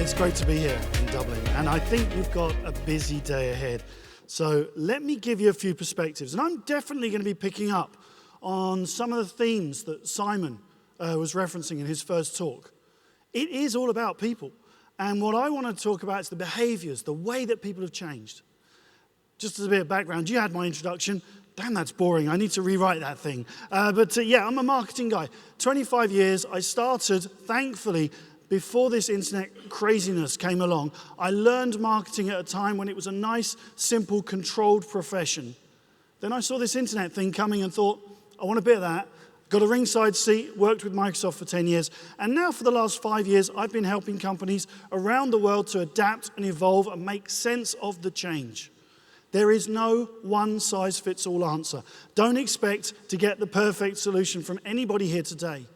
It's great to be here in Dublin, and I think you've got a busy day ahead. So let me give you a few perspectives, and I'm definitely going to be picking up on some of the themes that Simon was referencing in his first talk. It is all about people, and what I want to talk about is the behaviors, the way that people have changed. Just as a bit of background, you had my introduction. Damn, that's boring. I need to rewrite that thing. But I'm a marketing guy. 25 years. I started, thankfully, before this internet craziness came along. I learned marketing at a time when it was a nice, simple, controlled profession. Then I saw this internet thing coming and thought, I want a bit of that. Got a ringside seat, worked with Microsoft for 10 years. And now for the last 5 years, I've been helping companies around the world to adapt and evolve and make sense of the change. There is no one-size-fits-all answer. Don't expect to get the perfect solution from anybody here today.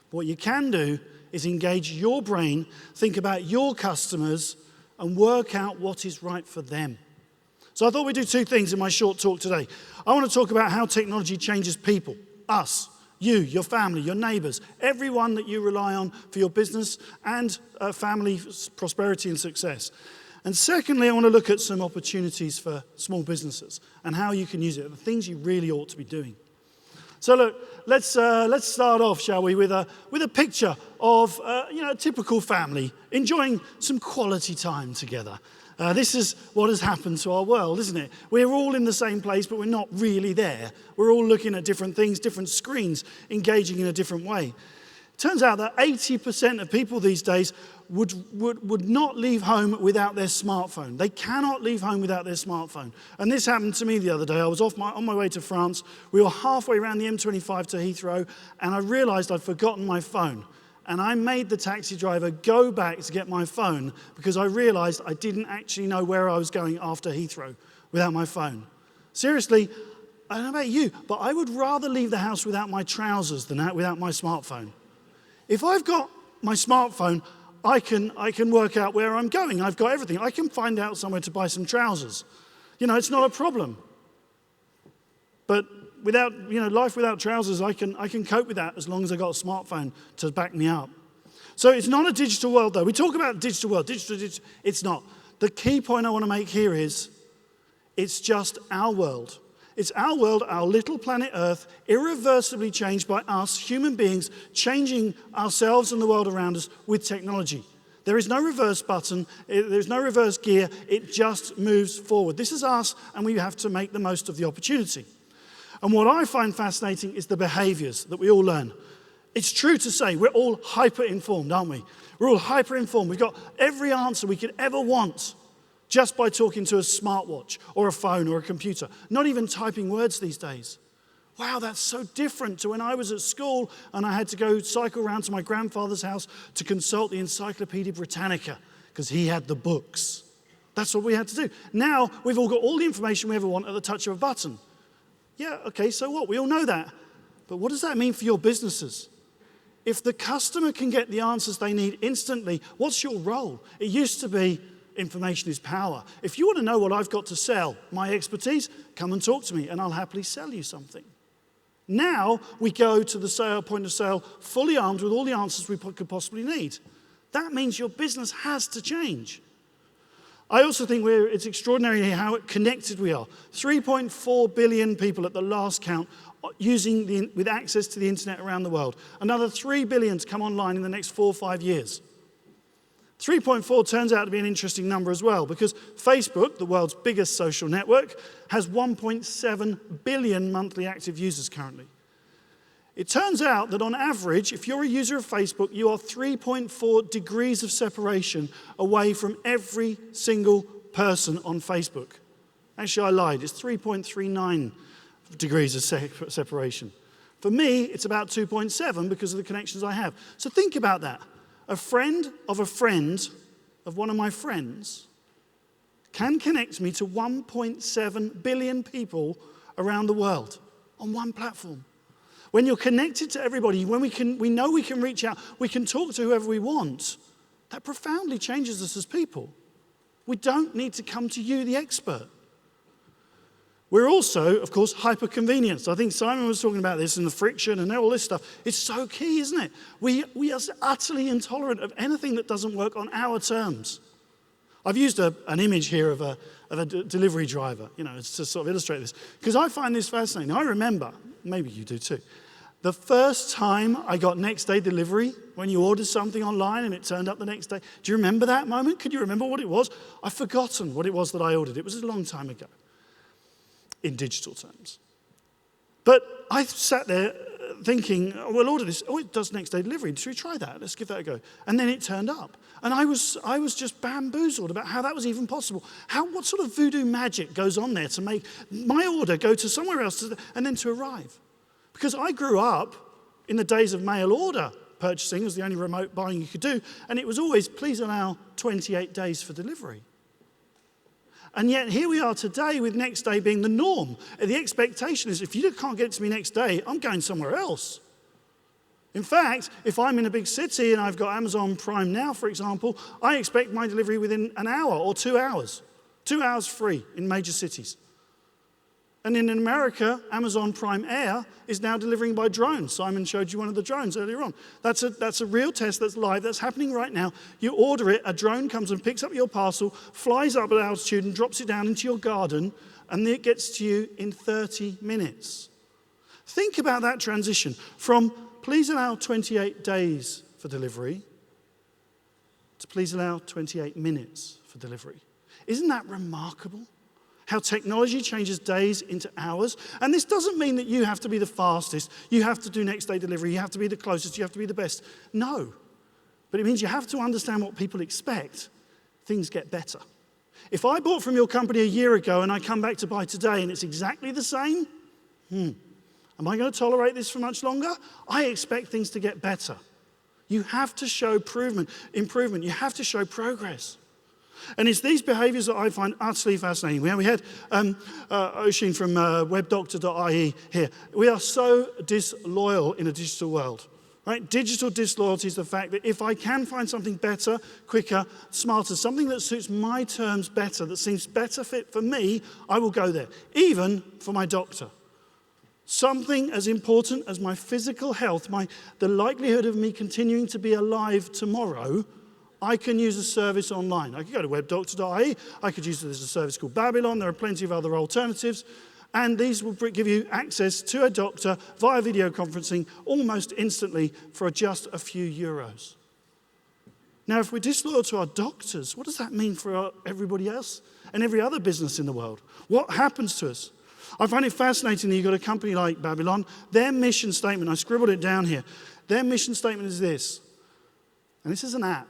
But what you can do is engage your brain, think about your customers, and work out what is right for them. So I thought we'd do two things in my short talk today. I want to talk about how technology changes people, us, you, your family, your neighbors, everyone that you rely on for your business and family prosperity and success. And secondly, I want to look at some opportunities for small businesses and how you can use it, the things you really ought to be doing. So look, let's start off, shall we, with a picture of a typical family enjoying some quality time together. This is what has happened to our world, isn't it? We're all in the same place, but we're not really there. We're all looking at different things, different screens, engaging in a different way. Turns out that 80% of people these days would not leave home without their smartphone. They cannot leave home without their smartphone. And this happened to me the other day. I was on my way to France. We were halfway around the M25 to Heathrow, and I realized I'd forgotten my phone. And I made the taxi driver go back to get my phone because I realized I didn't actually know where I was going after Heathrow without my phone. Seriously, I don't know about you, but I would rather leave the house without my trousers than without my smartphone. If I've got my smartphone, I can work out where I'm going. I've got everything. I can find out somewhere to buy some trousers. It's not a problem. But life without trousers, I can cope with that as long as I've got a smartphone to back me up. So it's not a digital world, though. We talk about digital world, digital. It's not. The key point I want to make here is it's just our world. It's our world, our little planet Earth, irreversibly changed by us, human beings, changing ourselves and the world around us with technology. There is no reverse button, there's no reverse gear, it just moves forward. This is us, and we have to make the most of the opportunity. And what I find fascinating is the behaviors that we all learn. It's true to say we're all hyper-informed, aren't we? We're all hyper-informed. We've got every answer we could ever want just by talking to a smartwatch or a phone or a computer, not even typing words these days. Wow, that's so different to when I was at school and I had to go cycle around to my grandfather's house to consult the Encyclopedia Britannica because he had the books. That's what we had to do. Now, we've all got all the information we ever want at the touch of a button. Yeah, okay, so what? We all know that. But what does that mean for your businesses? If the customer can get the answers they need instantly, what's your role? It used to be information is power. If you want to know what I've got to sell, my expertise, come and talk to me and I'll happily sell you something. Now we go to the point of sale fully armed with all the answers we could possibly need. That means your business has to change. I also think it's extraordinary how connected we are. 3.4 billion people at the last count with access to the internet around the world. Another 3 billion to come online in the next 4 or 5 years. 3.4 turns out to be an interesting number as well because Facebook, the world's biggest social network, has 1.7 billion monthly active users currently. It turns out that on average, if you're a user of Facebook, you are 3.4 degrees of separation away from every single person on Facebook. Actually, I lied. It's 3.39 degrees of separation. For me, it's about 2.7 because of the connections I have. So think about that. A friend of one of my friends can connect me to 1.7 billion people around the world on one platform. When you're connected to everybody, when we know we can reach out, we can talk to whoever we want, that profoundly changes us as people. We don't need to come to you, the expert. We're also, of course, hyper-convenienced. I think Simon was talking about this and the friction and all this stuff. It's so key, isn't it? We are utterly intolerant of anything that doesn't work on our terms. I've used an image here of a delivery driver, to sort of illustrate this, because I find this fascinating. I remember, maybe you do too, the first time I got next day delivery, when you ordered something online and it turned up the next day. Do you remember that moment? Could you remember what it was? I've forgotten what it was that I ordered. It was a long time ago in digital terms. But I sat there thinking, we'll order this. Oh, it does next day delivery. Should we try that? Let's give that a go. And then it turned up. And I was just bamboozled about how that was even possible. What sort of voodoo magic goes on there to make my order go to somewhere else and then to arrive? Because I grew up in the days of mail order purchasing. It was the only remote buying you could do. And it was always, please allow 28 days for delivery. And yet here we are today with next day being the norm. The expectation is if you can't get it to me next day, I'm going somewhere else. In fact, if I'm in a big city and I've got Amazon Prime Now, for example, I expect my delivery within an hour or 2 hours. 2 hours free in major cities. And in America, Amazon Prime Air is now delivering by drone. Simon showed you one of the drones earlier on. That's a real test that's live, that's happening right now. You order it, a drone comes and picks up your parcel, flies up at altitude and drops it down into your garden, and it gets to you in 30 minutes. Think about that transition from please allow 28 days for delivery to please allow 28 minutes for delivery. Isn't that remarkable? How technology changes days into hours. And this doesn't mean that you have to be the fastest, you have to do next day delivery, you have to be the closest, you have to be the best. No. But it means you have to understand what people expect. Things get better. If I bought from your company a year ago and I come back to buy today and it's exactly the same, am I going to tolerate this for much longer? I expect things to get better. You have to show improvement. You have to show progress. And it's these behaviors that I find utterly fascinating. We had Oshin from webdoctor.ie here. We are so disloyal in a digital world. Right? Digital disloyalty is the fact that if I can find something better, quicker, smarter, something that suits my terms better, that seems better fit for me, I will go there, even for my doctor. Something as important as my physical health, the likelihood of me continuing to be alive tomorrow, I can use a service online. I could go to webdoctor.ie. I could use there's a service called Babylon. There are plenty of other alternatives. And these will give you access to a doctor via video conferencing almost instantly for just a few euros. Now, if we're disloyal to our doctors, what does that mean for everybody else and every other business in the world? What happens to us? I find it fascinating that you've got a company like Babylon. Their mission statement, I scribbled it down here. Their mission statement is this, and this is an app,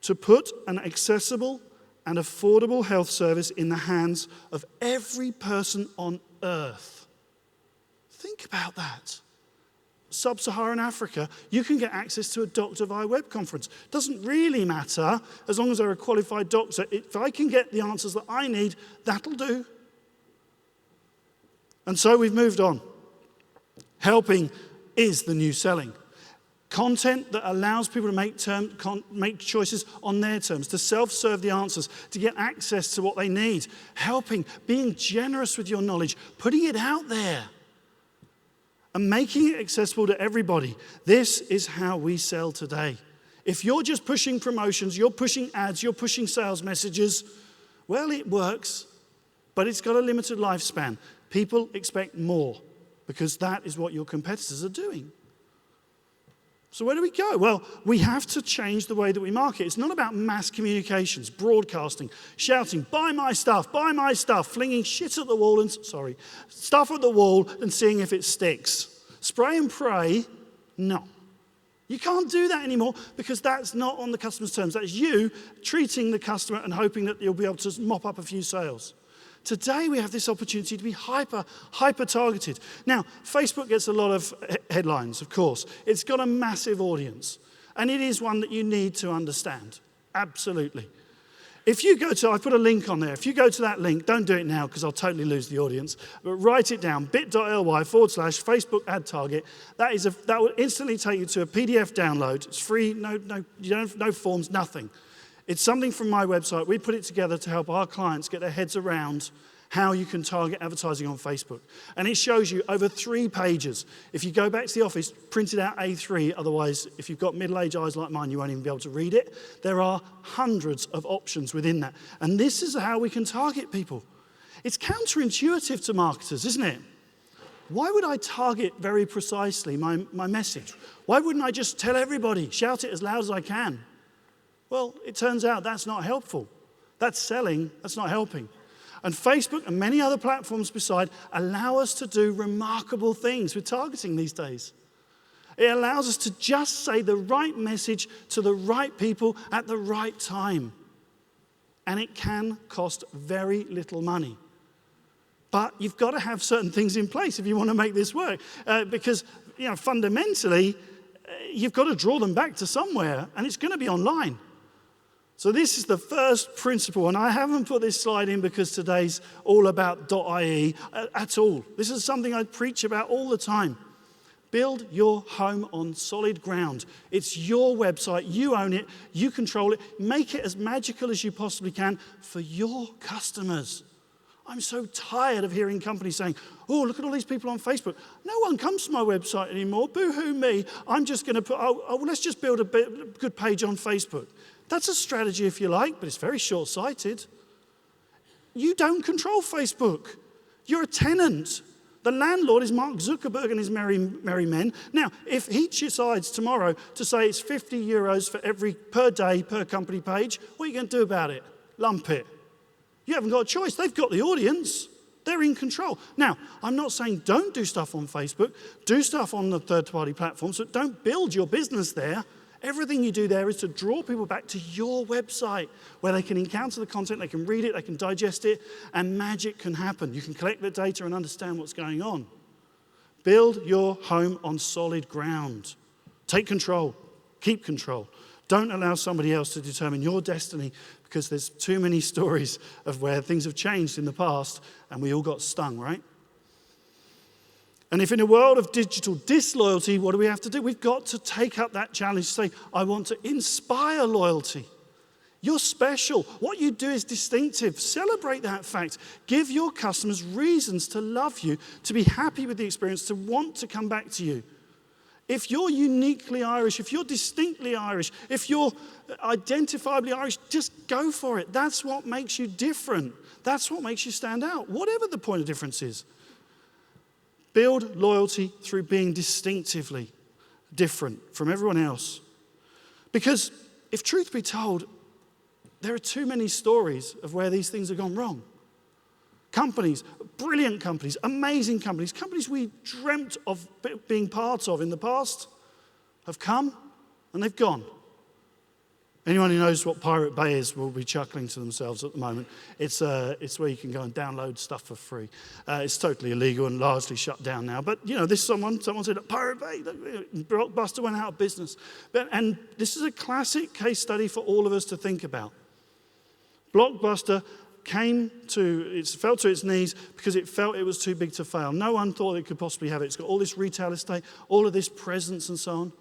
to put an accessible and affordable health service in the hands of every person on earth. Think about that. Sub-Saharan Africa, you can get access to a doctor via web conference. Doesn't really matter as long as they're a qualified doctor. If I can get the answers that I need, that'll do. And so we've moved on. Helping is the new selling. Content that allows people to make choices on their terms, to self-serve the answers, to get access to what they need. Helping, being generous with your knowledge, putting it out there, and making it accessible to everybody. This is how we sell today. If you're just pushing promotions, you're pushing ads, you're pushing sales messages, well, it works, but it's got a limited lifespan. People expect more because that is what your competitors are doing. So where do we go? Well, we have to change the way that we market. It's not about mass communications, broadcasting, shouting, buy my stuff, flinging shit at the wall and, stuff at the wall and seeing if it sticks. Spray and pray, no. You can't do that anymore because that's not on the customer's terms. That's you treating the customer and hoping that you'll be able to mop up a few sales. Today we have this opportunity to be hyper targeted. Now, Facebook gets a lot of headlines, of course. It's got a massive audience, and it is one that you need to understand. Absolutely. If you go to, I put a link on there. If you go to that link, don't do it now because I'll totally lose the audience, but write it down, bit.ly/Facebook ad target. That will instantly take you to a PDF download. It's free, no forms, nothing. It's something from my website. We put it together to help our clients get their heads around how you can target advertising on Facebook. And it shows you over 3 pages. If you go back to the office, print it out A3, otherwise, if you've got middle-aged eyes like mine, you won't even be able to read it. There are hundreds of options within that. And this is how we can target people. It's counterintuitive to marketers, isn't it? Why would I target very precisely my message? Why wouldn't I just tell everybody, shout it as loud as I can? Well, it turns out that's not helpful. That's selling, that's not helping. And Facebook and many other platforms beside allow us to do remarkable things with targeting these days. It allows us to just say the right message to the right people at the right time. And it can cost very little money. But you've got to have certain things in place if you want to make this work. Because, fundamentally, you've got to draw them back to somewhere, and it's going to be online. So this is the first principle, and I haven't put this slide in because today's all about .ie at all. This is something I preach about all the time. Build your home on solid ground. It's your website, you own it, you control it. Make it as magical as you possibly can for your customers. I'm so tired of hearing companies saying, oh, look at all these people on Facebook. No one comes to my website anymore, boo-hoo me. I'm just going to put, let's just build a good page on Facebook. That's a strategy if you like, but it's very short-sighted. You don't control Facebook. You're a tenant. The landlord is Mark Zuckerberg and his merry men. Now, if he decides tomorrow to say it's 50 euros per day per company page, what are you going to do about it? Lump it. You haven't got a choice. They've got the audience. They're in control. Now, I'm not saying don't do stuff on Facebook. Do stuff on the third-party platforms, but don't build your business there. Everything you do there is to draw people back to your website where they can encounter the content, they can read it, they can digest it, and magic can happen. You can collect the data and understand what's going on. Build your home on solid ground. Take control. Keep control. Don't allow somebody else to determine your destiny because there's too many stories of where things have changed in the past and we all got stung, right? And if in a world of digital disloyalty, what do we have to do? We've got to take up that challenge, say, I want to inspire loyalty. You're special. What you do is distinctive. Celebrate that fact. Give your customers reasons to love you, to be happy with the experience, to want to come back to you. If you're uniquely Irish, if you're distinctly Irish, if you're identifiably Irish, just go for it. That's what makes you different. That's what makes you stand out, whatever the point of difference is. Build loyalty through being distinctively different from everyone else. Because if truth be told, there are too many stories of where these things have gone wrong. Companies, brilliant companies, amazing companies, companies we dreamt of being part of in the past have come and they've gone. Anyone who knows what Pirate Bay is will be chuckling to themselves at the moment. It's where you can go and download stuff for free. It's totally illegal and largely shut down now. But, someone said, Pirate Bay, Blockbuster went out of business. And this is a classic case study for all of us to think about. Blockbuster fell to its knees because it felt it was too big to fail. No one thought it could possibly have it. It's got all this retail estate, all of this presence and so on.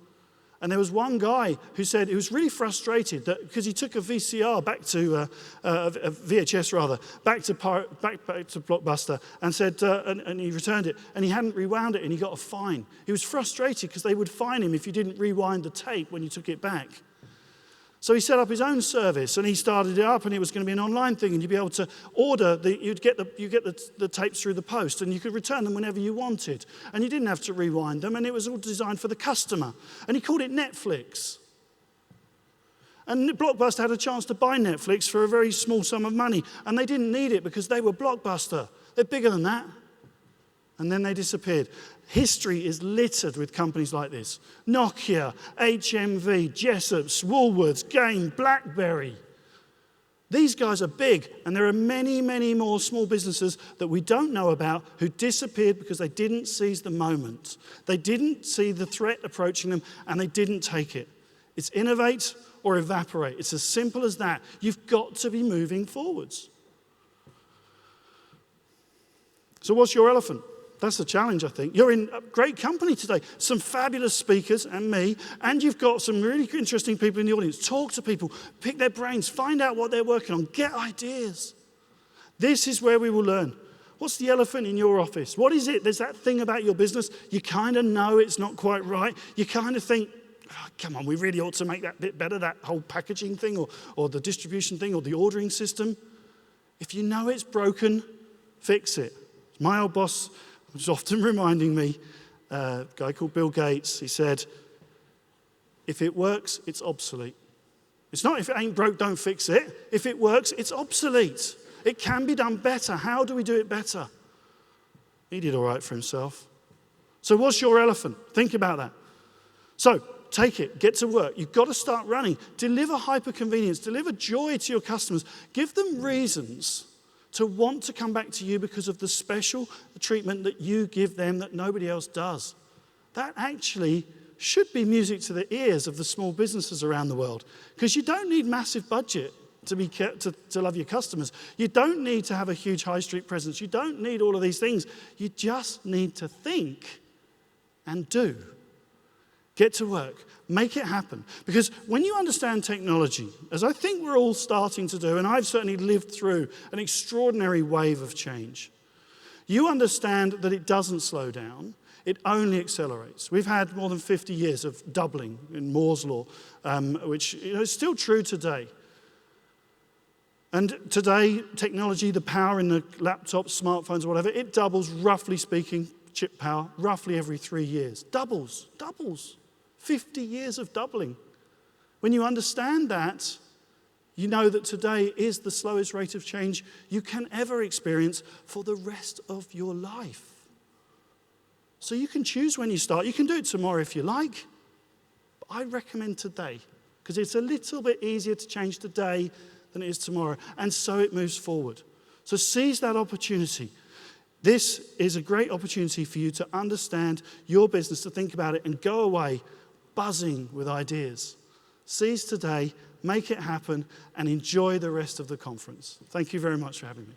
And there was one guy who said he was really frustrated that because he took a VCR back to a VHS rather back to Blockbuster and said and he returned it and he hadn't rewound it and he got a fine. He was frustrated because they would fine him if you didn't rewind the tape when you took it back. So he set up his own service and he started it up and it was going to be an online thing and you'd be able to order, you'd get the tapes through the post and you could return them whenever you wanted. And you didn't have to rewind them and it was all designed for the customer. And he called it Netflix. And Blockbuster had a chance to buy Netflix for a very small sum of money and they didn't need it because they were Blockbuster. They're bigger than that. And then they disappeared. History is littered with companies like this. Nokia, HMV, Jessop's, Woolworths, Game, BlackBerry. These guys are big, and there are many, many more small businesses that we don't know about who disappeared because they didn't seize the moment. They didn't see the threat approaching them, and they didn't take it. It's innovate or evaporate. It's as simple as that. You've got to be moving forwards. So what's your elephant? That's the challenge, I think. You're in a great company today. Some fabulous speakers and me, and you've got some really interesting people in the audience. Talk to people, pick their brains, find out what they're working on, get ideas. This is where we will learn. What's the elephant in your office? What is it? There's that thing about your business. You kind of know it's not quite right. You kind of think, oh, come on, we really ought to make that bit better, that whole packaging thing or the distribution thing or the ordering system. If you know it's broken, fix it. My old boss was often reminding me, a guy called Bill Gates, he said, if it works, it's obsolete. It's not if it ain't broke, don't fix it. If it works, it's obsolete. It can be done better. How do we do it better? He did all right for himself. So what's your elephant? Think about that. So take it, get to work. You've got to start running. Deliver hyper-convenience, deliver joy to your customers. Give them reasons to want to come back to you because of the special treatment that you give them that nobody else does. That actually should be music to the ears of the small businesses around the world, because you don't need massive budget to love your customers. You don't need to have a huge high street presence. You don't need all of these things. You just need to think and do. Get to work. Make it happen. Because when you understand technology, as I think we're all starting to do, and I've certainly lived through an extraordinary wave of change, you understand that it doesn't slow down. It only accelerates. We've had more than 50 years of doubling in Moore's law, which is still true today. And today, technology, the power in the laptops, smartphones, whatever, it doubles, roughly speaking, chip power, roughly every 3 years. Doubles. 50 years of doubling. When you understand that, you know that today is the slowest rate of change you can ever experience for the rest of your life. So you can choose when you start. You can do it tomorrow if you like. But I recommend today, because it's a little bit easier to change today than it is tomorrow. And so it moves forward. So seize that opportunity. This is a great opportunity for you to understand your business, to think about it, and go away buzzing with ideas. Seize today, make it happen, and enjoy the rest of the conference. Thank you very much for having me.